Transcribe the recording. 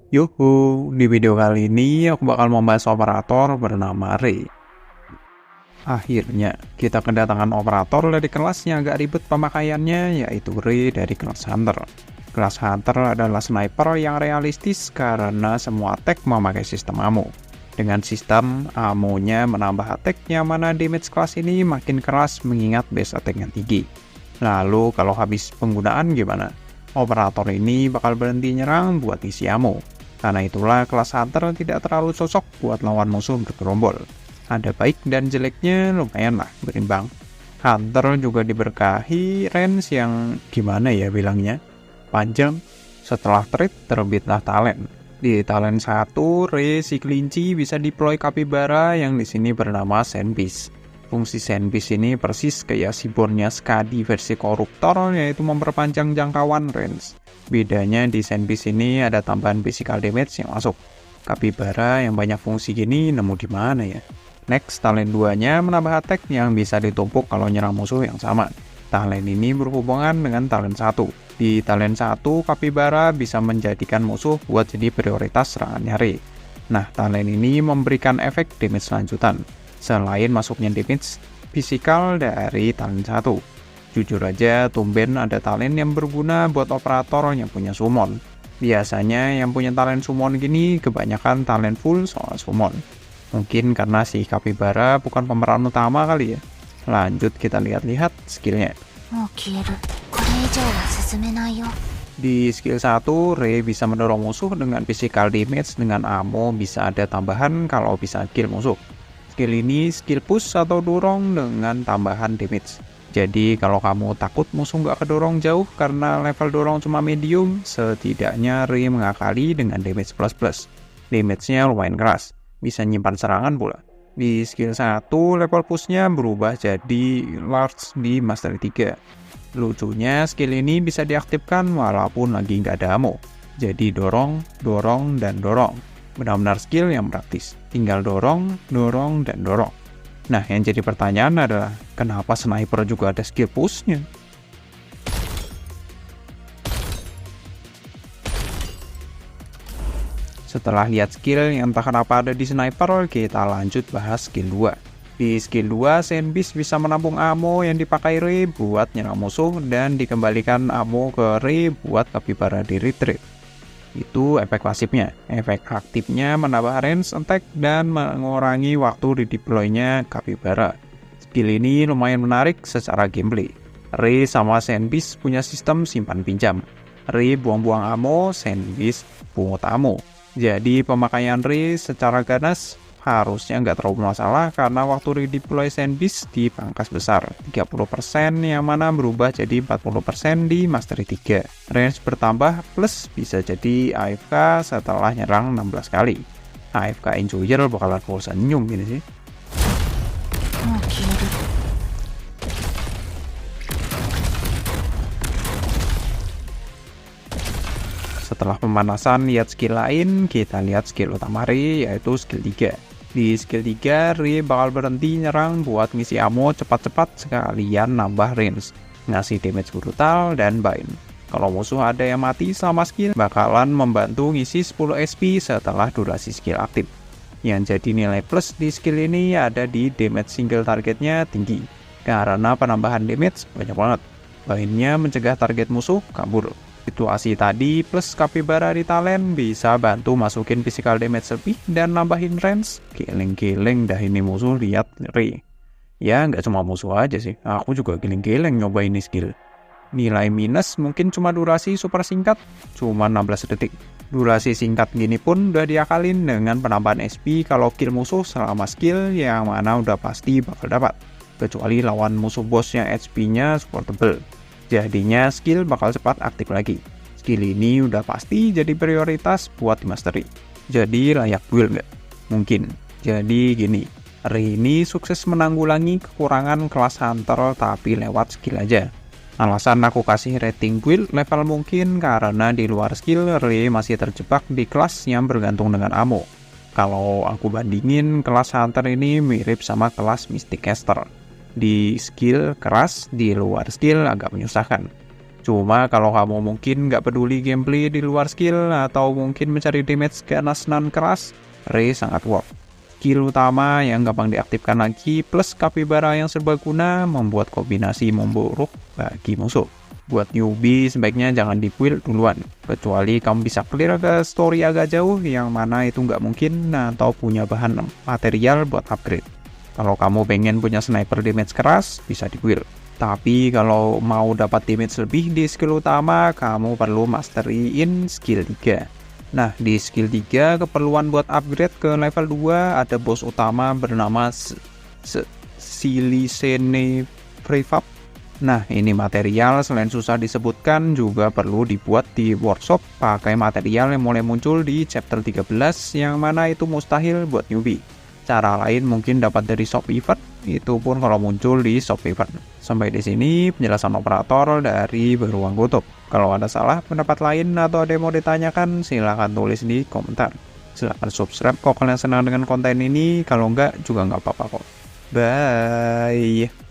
Yuhu, di video kali ini aku bakal membahas operator bernama Ray. Akhirnya, kita kedatangan operator dari kelas yang agak ribet pemakaiannya, yaitu Ray dari kelas Hunter. Kelas Hunter adalah sniper yang realistis karena semua attack memakai sistem ammo. Dengan sistem, ammo-nya menambah attack yang mana damage kelas ini makin keras mengingat base attack-nya tinggi. Lalu kalau habis penggunaan gimana? Operator ini bakal berhenti nyerang buat isi ammo. Karena itulah kelas Hunter tidak terlalu cocok buat lawan musuh bergerombol. Ada baik dan jeleknya lumayan lah berimbang. Hunter juga diberkahi range yang gimana ya bilangnya? Panjang. Setelah trait terbitlah talent. Di talent 1, Ray si kelinci bisa deploy Capybara yang di sini bernama Sandbeast. Fungsi Sandbeast ini persis kayak Seaborn-nya Skadi versi koruptor, yaitu memperpanjang jangkauan range. Bedanya di Sandbeast ini ada tambahan physical damage yang masuk. Capybara yang banyak fungsi gini nemu di mana ya? Next, talent 2-nya menambah attack yang bisa ditumpuk kalau nyerang musuh yang sama. Talent ini berhubungan dengan talent 1. Di talent 1, Capybara bisa menjadikan musuh buat jadi prioritas serangannya Ray. Nah, talent ini memberikan efek damage lanjutan. Selain masuknya damage fisikal dari talent 1. Jujur aja, tumben ada talent yang berguna buat operator yang punya summon. Biasanya yang punya talent summon gini kebanyakan talent full soal summon. Mungkin karena si Capybara bukan pemeran utama kali ya. Lanjut kita lihat-lihat skillnya. Di skill 1, Ray bisa mendorong musuh dengan physical damage dengan ammo bisa ada tambahan kalau bisa kill musuh. Skill ini skill push atau dorong dengan tambahan damage. Jadi kalau kamu takut musuh nggak kedorong jauh karena level dorong cuma medium, setidaknya Ray mengakali dengan damage plus. Damage-nya lumayan keras, bisa nyimpan serangan pula. Di skill 1, level push-nya berubah jadi large di Mastery 3. Lucunya, skill ini bisa diaktifkan walaupun lagi nggak ada ammo. Jadi dorong, dan dorong. Benar-benar skill yang praktis. Tinggal dorong, dan dorong. Nah, yang jadi pertanyaan adalah, kenapa sniper juga ada skill push-nya? Setelah lihat skill yang entah kenapa ada di sniper, kita lanjut bahas skill 2. Di skill 2, Sandbeast bisa menampung ammo yang dipakai Ray buat nyerang musuh dan dikembalikan ammo ke Ray buat Capybara di retreat. Itu efek pasifnya. Efek aktifnya menambah range attack dan mengurangi waktu redeploy-nya Capybara. Skill ini lumayan menarik secara gameplay. Ray sama Sandbeast punya sistem simpan pinjam. Ray buang-buang ammo, Sandbeast pungut ammo. Jadi pemakaian Ray secara ganas harusnya nggak terlalu masalah karena waktu redeploy Sandbeast dipangkas besar 30% yang mana berubah jadi 40% di Mastery 3. Range bertambah plus bisa jadi AFK setelah nyerang 16 kali. AFK Enjoyer bakalan full senyum gini sih. Setelah pemanasan lihat skill lain, kita lihat skill utama Ray yaitu skill 3. Di skill 3, Ray bakal berhenti nyerang buat ngisi ammo cepat-cepat sekalian nambah range, ngasih damage brutal, dan bind. Kalau musuh ada yang mati sama skill, bakalan membantu ngisi 10 SP setelah durasi skill aktif. Yang jadi nilai plus di skill ini ada di damage single targetnya tinggi, karena penambahan damage banyak banget. Bindnya mencegah target musuh kabur. Situasi tadi plus Capybara di talent bisa bantu masukin physical damage lebih dan nambahin range. Geleng-geleng dah ini musuh lihat Ray. Ya nggak cuma musuh aja sih, aku juga geleng-geleng nyobain ini skill. Nilai minus mungkin cuma durasi super singkat, cuma 16 detik. Durasi singkat gini pun udah diakalin dengan penambahan SP kalau kill musuh selama skill yang mana udah pasti bakal dapat. Kecuali lawan musuh bossnya HP-nya supportable. Jadinya skill bakal cepat aktif lagi. Skill ini udah pasti jadi prioritas buat di mastery. Jadi layak build nggak? Mungkin. Jadi gini, Ray ini sukses menanggulangi kekurangan kelas Hunter tapi lewat skill aja. Alasan aku kasih rating build level mungkin karena di luar skill Ray masih terjebak di kelas yang bergantung dengan ammo. Kalau aku bandingin, kelas Hunter ini mirip sama kelas Mystic Caster. Di skill keras, di luar skill agak menyusahkan. Cuma kalau kamu mungkin nggak peduli gameplay di luar skill atau mungkin mencari damage ganas nan keras, Ray sangat worth. Skill utama yang gampang diaktifkan lagi plus Capybara yang serbaguna membuat kombinasi memburuk bagi musuh. Buat newbie sebaiknya jangan di build duluan, kecuali kamu bisa clear ke story agak jauh yang mana itu nggak mungkin atau punya bahan material buat upgrade. Kalau kamu pengen punya sniper damage keras, bisa di build. Tapi kalau mau dapat damage lebih di skill utama, kamu perlu masteriin skill 3. Nah, di skill 3 keperluan buat upgrade ke level 2 ada bos utama bernama Silicene Prefab. Nah, ini material selain susah disebutkan juga perlu dibuat di workshop pakai material yang mulai muncul di chapter 13 yang mana itu mustahil buat newbie. Cara lain mungkin dapat dari shop event, itu pun kalau muncul di shop event. Sampai di sini penjelasan operator dari Beruang Kutub. Kalau ada salah pendapat lain atau ada yang mau ditanyakan, silahkan tulis di komentar. Silahkan subscribe kalau kalian senang dengan konten ini, kalau enggak juga nggak apa-apa kok. Bye!